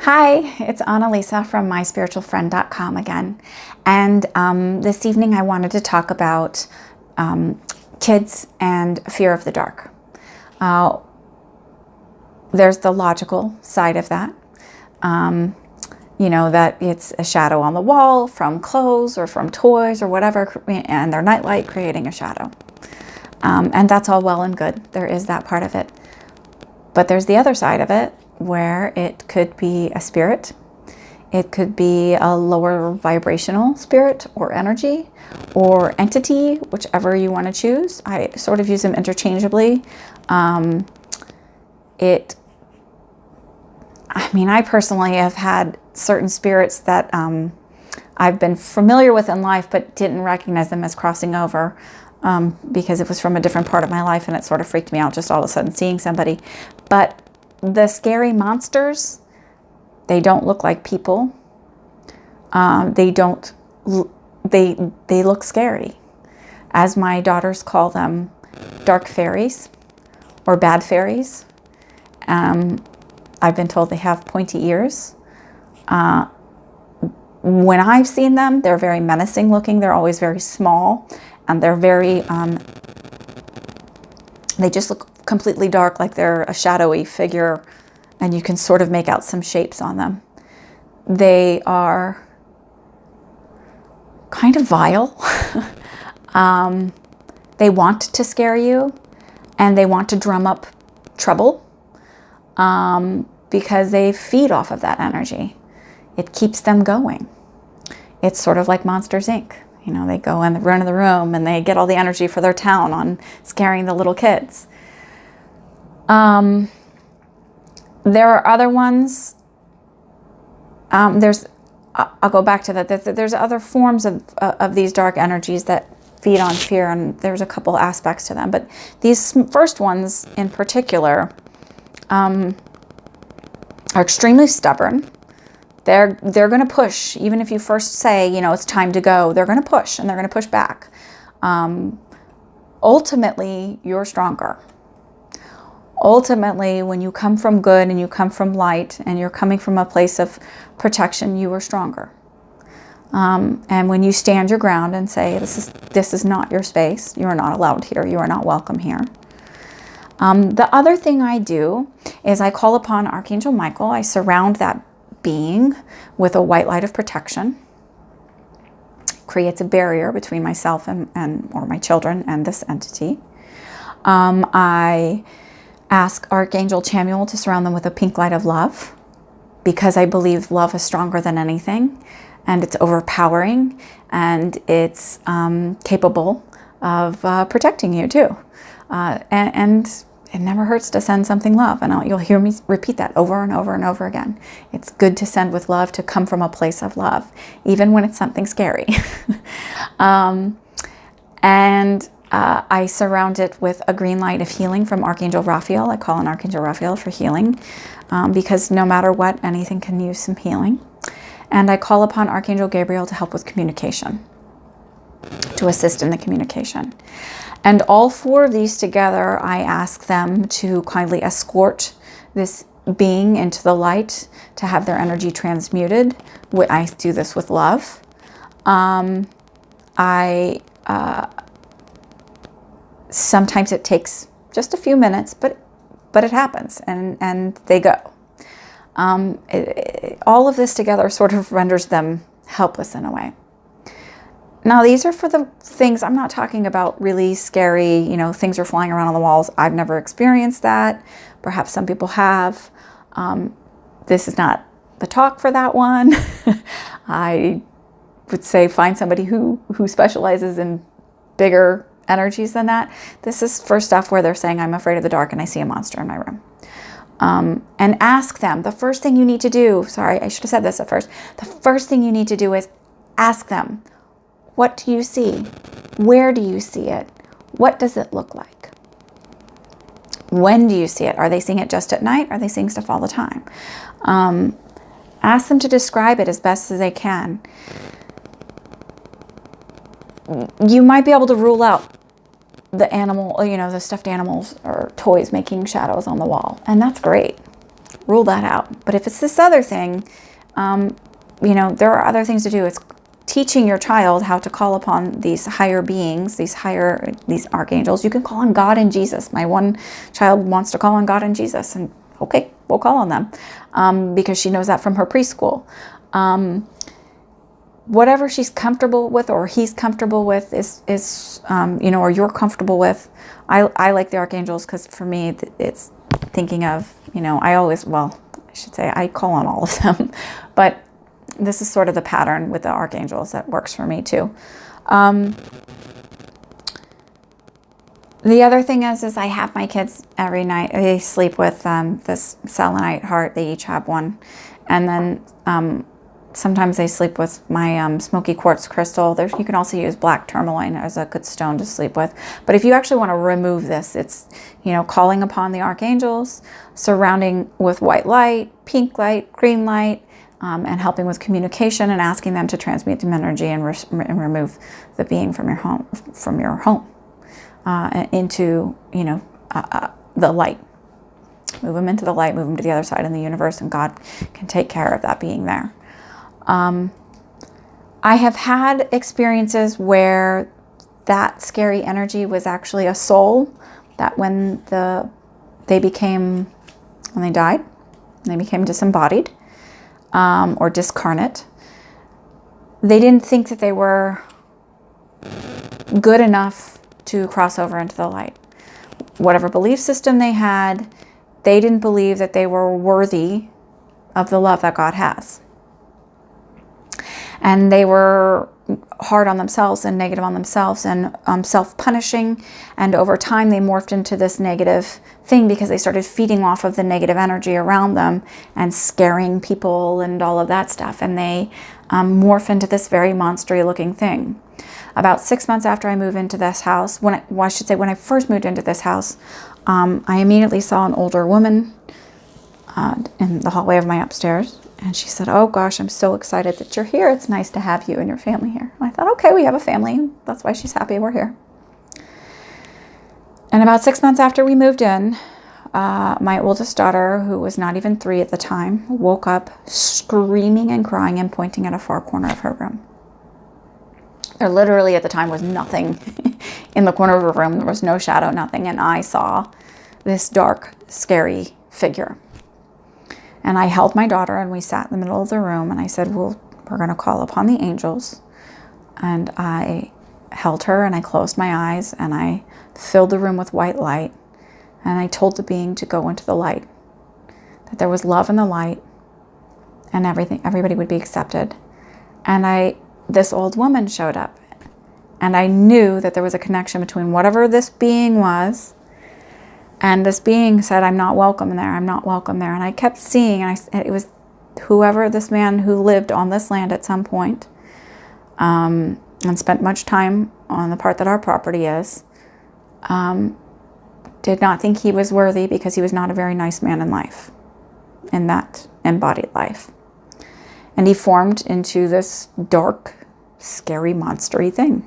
Hi, it's Annalisa from myspiritualfriend.com again. And this evening I wanted to talk about kids and fear of the dark. There's the logical side of that. You know, that it's a shadow on the wall from clothes or from toys or whatever, and their nightlight creating a shadow. And that's all well and good. There is that part of it. But there's the other side of it, where it could be a spirit. It could be a lower vibrational spirit or energy or entity, whichever you want to choose. I sort of use them interchangeably. I personally have had certain spirits that I've been familiar with in life, but didn't recognize them as crossing over because it was from a different part of my life, and it sort of freaked me out just all of a sudden seeing somebody. But the scary monsters, they don't look like people. They look scary. As my daughters call them, dark fairies or bad fairies. I've been told they have pointy ears. When I've seen them, they're very menacing looking. They're always very small, and they're very, they just look completely dark, like they're a shadowy figure, and you can sort of make out some shapes on them. They are kind of vile. They want to scare you, and they want to drum up trouble because they feed off of that energy. It keeps them going. It's sort of like Monsters, Inc. You know, they go and run in the room and they get all the energy for their town on scaring the little kids. There are other ones. I'll go back to that. There's other forms of these dark energies that feed on fear, and there's a couple aspects to them. But these first ones in particular are extremely stubborn. They're going to push, even if you first say, you know, it's time to go. They're going to push, and they're going to push back. Ultimately, you're stronger. Ultimately, when you come from good and you come from light and you're coming from a place of protection, you are stronger. And when you stand your ground and say, this is not your space, you are not allowed here, you are not welcome here. The other thing I do is I call upon Archangel Michael. I surround that being with a white light of protection. Creates a barrier between myself or my children and this entity. I ask Archangel Chamuel to surround them with a pink light of love, because I believe love is stronger than anything, and it's overpowering, and it's capable of protecting you too. And it never hurts to send something love, and you'll hear me repeat that over and over and over again. It's good to send with love, to come from a place of love, even when it's something scary. I surround it with a green light of healing from Archangel Raphael. I call on Archangel Raphael for healing, because no matter what, anything can use some healing. And I call upon Archangel Gabriel to help with communication, to assist in the communication. And all four of these together, I ask them to kindly escort this being into the light, to have their energy transmuted. I do this with love. Sometimes it takes just a few minutes, but it happens, and they go. All of this together sort of renders them helpless in a way. Now, these are for the things, I'm not talking about really scary, you know, things are flying around on the walls. I've never experienced that. Perhaps some people have. This is not the talk for that one. I would say find somebody who specializes in bigger energies than that. This is for stuff where they're saying, I'm afraid of the dark and I see a monster in my room. And ask them, the first thing you need to do, sorry, I should have said this at first. The first thing you need to do is ask them, what do you see? Where do you see it? What does it look like? When do you see it? Are they seeing it just at night? Are they seeing stuff all the time? Ask them to describe it as best as they can. You might be able to rule out the animal, you know, the stuffed animals or toys making shadows on the wall. And that's great. rule that out. But if it's this other thing, you know, there are other things to do. It's teaching your child how to call upon these higher beings, these archangels. You can call on God and Jesus. My one child wants to call on God and Jesus, and okay, we'll call on them, because she knows that from her preschool. Whatever she's comfortable with, or he's comfortable with, is you know, or you're comfortable with. I like the archangels because for me, it's thinking of, you know, I call on all of them, but this is sort of the pattern with the archangels that works for me too. The other thing is I have my kids every night. They sleep with this selenite heart. They each have one. And then sometimes they sleep with my smoky quartz crystal. You can also use black tourmaline as a good stone to sleep with. But if you actually want to remove this, it's, you know, calling upon the archangels, surrounding with white light, pink light, green light, and helping with communication and asking them to transmute the energy and remove the being from your home, into, you know, the light. Move them into the light, move them to the other side in the universe, and God can take care of that being there. I have had experiences where that scary energy was actually a soul that when they died, they became disembodied, or discarnate, they didn't think that they were good enough to cross over into the light. Whatever belief system they had, they didn't believe that they were worthy of the love that God has. And they were hard on themselves and negative on themselves and self-punishing. And over time, they morphed into this negative thing because they started feeding off of the negative energy around them and scaring people and all of that stuff. And they morph into this very monstery looking thing. About 6 months after I moved into this house, when I first moved into this house, I immediately saw an older woman in the hallway of my upstairs. And she said, "Oh gosh, I'm so excited that you're here. It's nice to have you and your family here." And I thought, okay, we have a family. That's why she's happy we're here. And about 6 months after we moved in, my oldest daughter, who was not even 3 at the time, woke up screaming and crying and pointing at a far corner of her room. There literally at the time was nothing in the corner of her room. There was no shadow, nothing. And I saw this dark, scary figure. And I held my daughter and we sat in the middle of the room and I said, well, we're going to call upon the angels. And I held her and I closed my eyes and I filled the room with white light. And I told the being to go into the light, that there was love in the light and everybody would be accepted. And this old woman showed up and I knew that there was a connection between whatever this being was. And this being said, "I'm not welcome there. I'm not welcome there." And I kept seeing, and it was whoever this man who lived on this land at some point, and spent much time on the part that our property is, did not think he was worthy because he was not a very nice man in life, in that embodied life. And he formed into this dark, scary, monstery thing.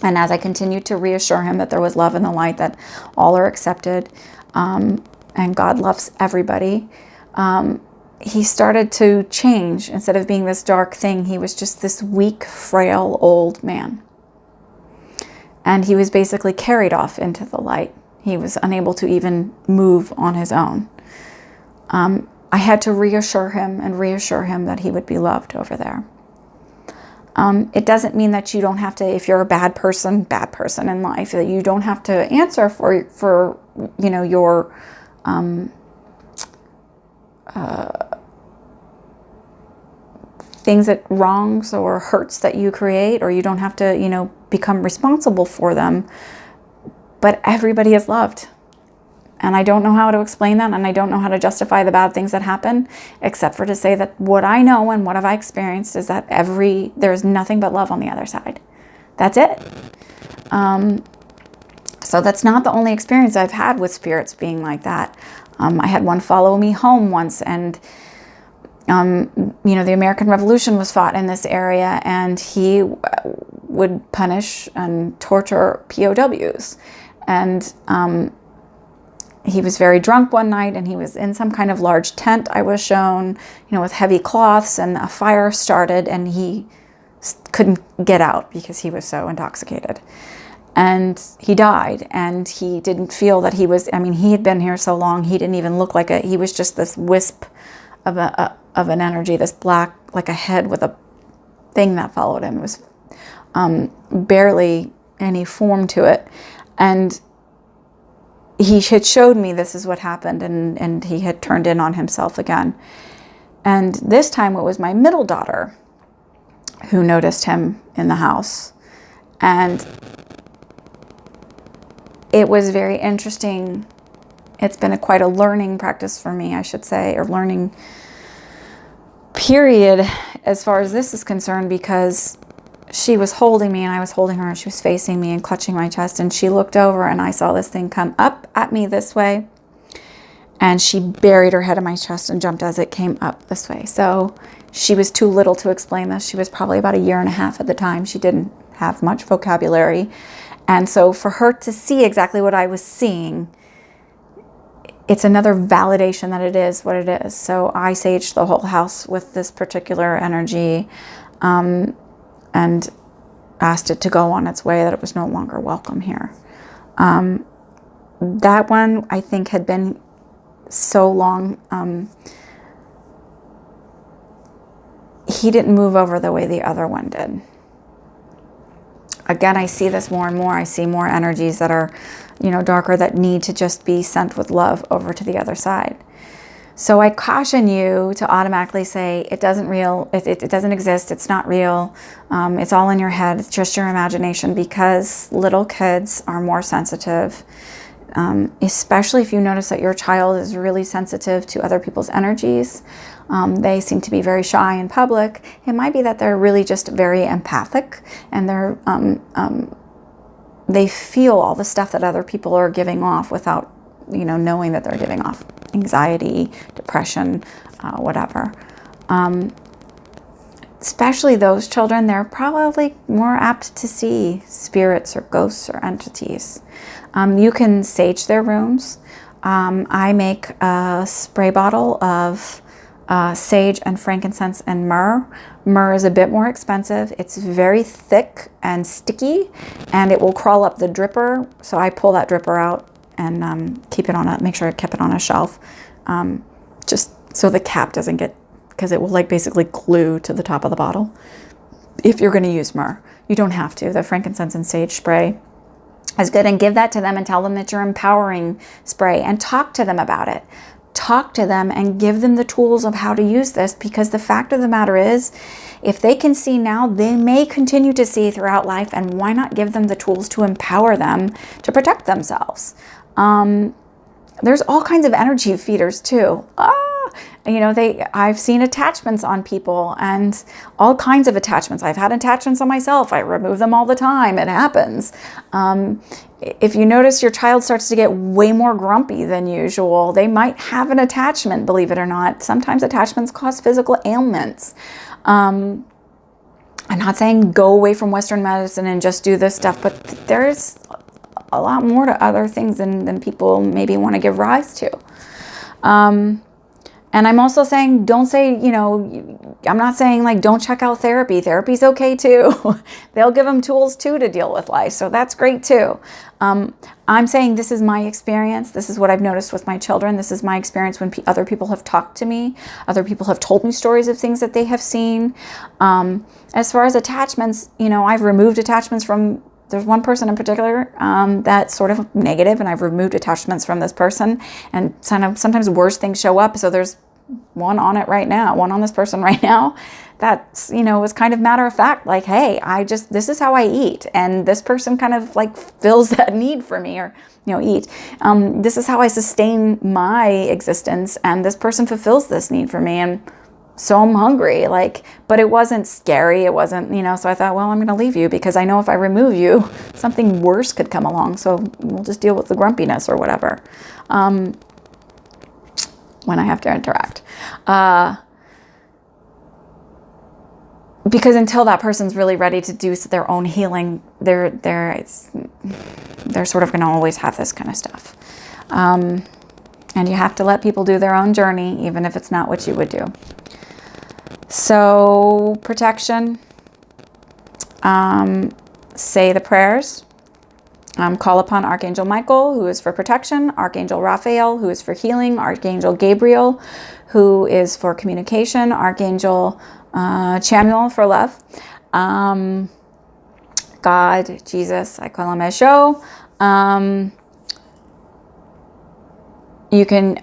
And as I continued to reassure him that there was love in the light, that all are accepted, and God loves everybody, he started to change. Instead of being this dark thing, he was just this weak, frail, old man. And he was basically carried off into the light. He was unable to even move on his own. I had to reassure him that he would be loved over there. It doesn't mean that you don't have to, if you're a bad person in life, that you don't have to answer for you know, your things that wrongs or hurts that you create, or you don't have to, you know, become responsible for them. But everybody is loved. And I don't know how to explain that, and I don't know how to justify the bad things that happen, except for to say that what I know and what have I experienced is that there's nothing but love on the other side. That's it. So that's not the only experience I've had with spirits being like that. I had one follow me home once, and you know, the American Revolution was fought in this area, and he would punish and torture POWs. And he was very drunk one night, and he was in some kind of large tent, I was shown, with heavy cloths, and a fire started, and he couldn't get out because he was so intoxicated. And he died, and he didn't feel that he was, he had been here so long, he didn't even look like he was just this wisp of an energy, this black, like a head with a thing that followed him. It was barely any form to it. And he had showed me this is what happened, and he had turned in on himself again. And this time it was my middle daughter who noticed him in the house. And it was very interesting. It's been quite a learning practice for me, I should say, or learning period as far as this is concerned, because she was holding me and I was holding her, and she was facing me and clutching my chest, and she looked over and I saw this thing come up at me this way, and she buried her head in my chest and jumped as it came up this way. So she was too little to explain this. She was probably about 1.5 years at the time. She didn't have much vocabulary. And so for her to see exactly what I was seeing, it's another validation that it is what it is. So I saged the whole house with this particular energy, and asked it to go on its way, that it was no longer welcome here. That one, I think, had been so long. He didn't move over the way the other one did. Again, I see this more and more. I see more energies that are, darker, that need to just be sent with love over to the other side. So I caution you to automatically say, it doesn't exist, it's not real, it's all in your head, it's just your imagination, because little kids are more sensitive, especially if you notice that your child is really sensitive to other people's energies. They seem to be very shy in public. It might be that they're really just very empathic, and they feel all the stuff that other people are giving off without, knowing that they're giving off anxiety, depression, whatever. Especially those children, they're probably more apt to see spirits or ghosts or entities. You can sage their rooms. I make a spray bottle of sage and frankincense and myrrh. Myrrh is a bit more expensive. It's very thick and sticky, and it will crawl up the dripper. So I pull that dripper out and make sure I kept it on a shelf, just so the cap doesn't get, because it will basically glue to the top of the bottle. If you're going to use myrrh, you don't have to. The frankincense and sage spray is good, and give that to them and tell them that you're empowering spray, and talk to them about it. Talk to them and give them the tools of how to use this, because the fact of the matter is, if they can see now, they may continue to see throughout life, and why not give them the tools to empower them to protect themselves? There's all kinds of energy feeders too. I've seen attachments on people, and all kinds of attachments. I've had attachments on myself. I remove them all the time. It happens. If you notice your child starts to get way more grumpy than usual, they might have an attachment, believe it or not. Sometimes attachments cause physical ailments. I'm not saying go away from Western medicine and just do this stuff, but there's a lot more to other things than people maybe want to give rise to. And I'm also saying, don't say, I'm not saying don't check out therapy. Therapy's okay too. They'll give them tools too to deal with life. So that's great too. I'm saying this is my experience. This is what I've noticed with my children. This is my experience when other people have talked to me. Other people have told me stories of things that they have seen. As far as attachments, I've removed attachments from, there's one person in particular that's sort of negative, and I've removed attachments from this person, and sometimes worse things show up. So there's one on this person right now that's, was kind of matter of fact, hey, this is how I eat. And this person kind of fills that need for me, or, eat. This is how I sustain my existence. And this person fulfills this need for me. And so I'm hungry, but it wasn't scary. It wasn't, so I thought, well, I'm going to leave you, because I know if I remove you, something worse could come along. So we'll just deal with the grumpiness or whatever. When I have to interact. Because until that person's really ready to do their own healing, they're sort of going to always have this kind of stuff. And you have to let people do their own journey, even if it's not what you would do. So protection, say the prayers, call upon Archangel Michael, who is for protection, Archangel Raphael, who is for healing, Archangel Gabriel, who is for communication, Archangel Chamuel for love, God, Jesus, I call him Esho. You can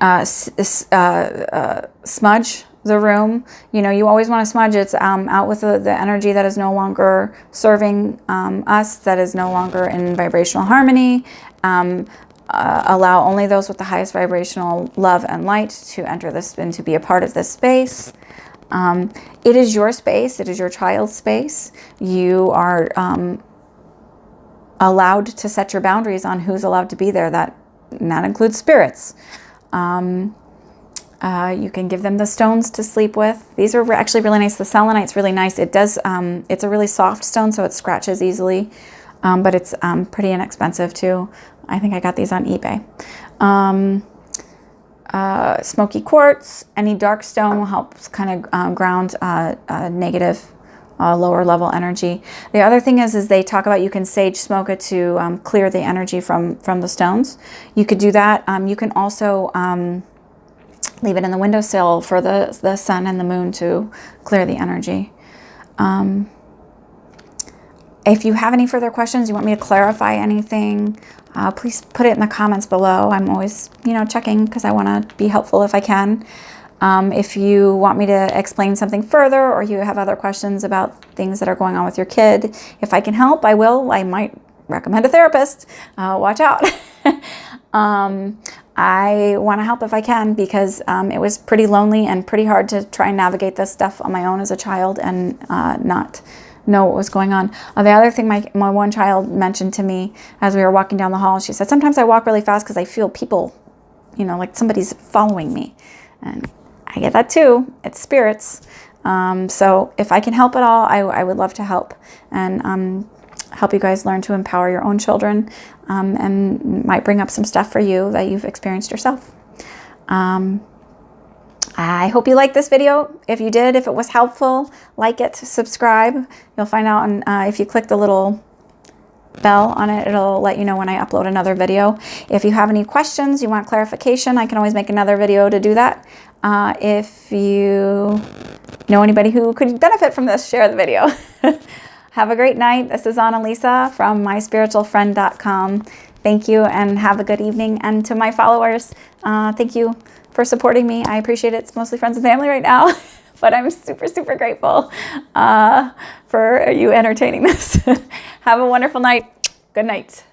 smudge the room. You know, you always want to smudge it out with the energy that is no longer serving us, that is no longer in vibrational harmony. Allow only those with the highest vibrational love and light to enter this and to be a part of this space. It is your space. It is your child's space. You are allowed to set your boundaries on who's allowed to be there. That includes spirits. You can give them the stones to sleep with. These are actually really nice. The selenite's really nice. It does, it's a really soft stone, so it scratches easily, but it's pretty inexpensive too. I think I got these on eBay. Smoky quartz, any dark stone will help kind of ground negative, lower level energy. The other thing is they talk about you can sage smoke it to clear the energy from the stones. You could do that. You can also leave it in the windowsill for the sun and the moon to clear the energy. If you have any further questions, you want me to clarify anything, please put it in the comments below. I'm always, checking because I want to be helpful if I can. If you want me to explain something further, or you have other questions about things that are going on with your kid, if I can help, I will. I might recommend a therapist. Watch out. I want to help if I can, because it was pretty lonely and pretty hard to try and navigate this stuff on my own as a child and not know what was going on. The other thing my one child mentioned to me as we were walking down the hall, she said, sometimes I walk really fast because I feel people, like somebody's following me. And I get that too. It's spirits. So if I can help at all, I would love to help and help you guys learn to empower your own children, and might bring up some stuff for you that you've experienced yourself. I hope you liked this video. If you did, if it was helpful, like it, subscribe. You'll find out if you click the little bell on it, it'll let you know when I upload another video. If you have any questions, you want clarification, I can always make another video to do that. If you know anybody who could benefit from this, share the video. Have a great night. This is Annalisa from myspiritualfriend.com. Thank you and have a good evening. And to my followers, thank you for supporting me. I appreciate it. It's mostly friends and family right now, but I'm super, super grateful for you entertaining this. Have a wonderful night. Good night.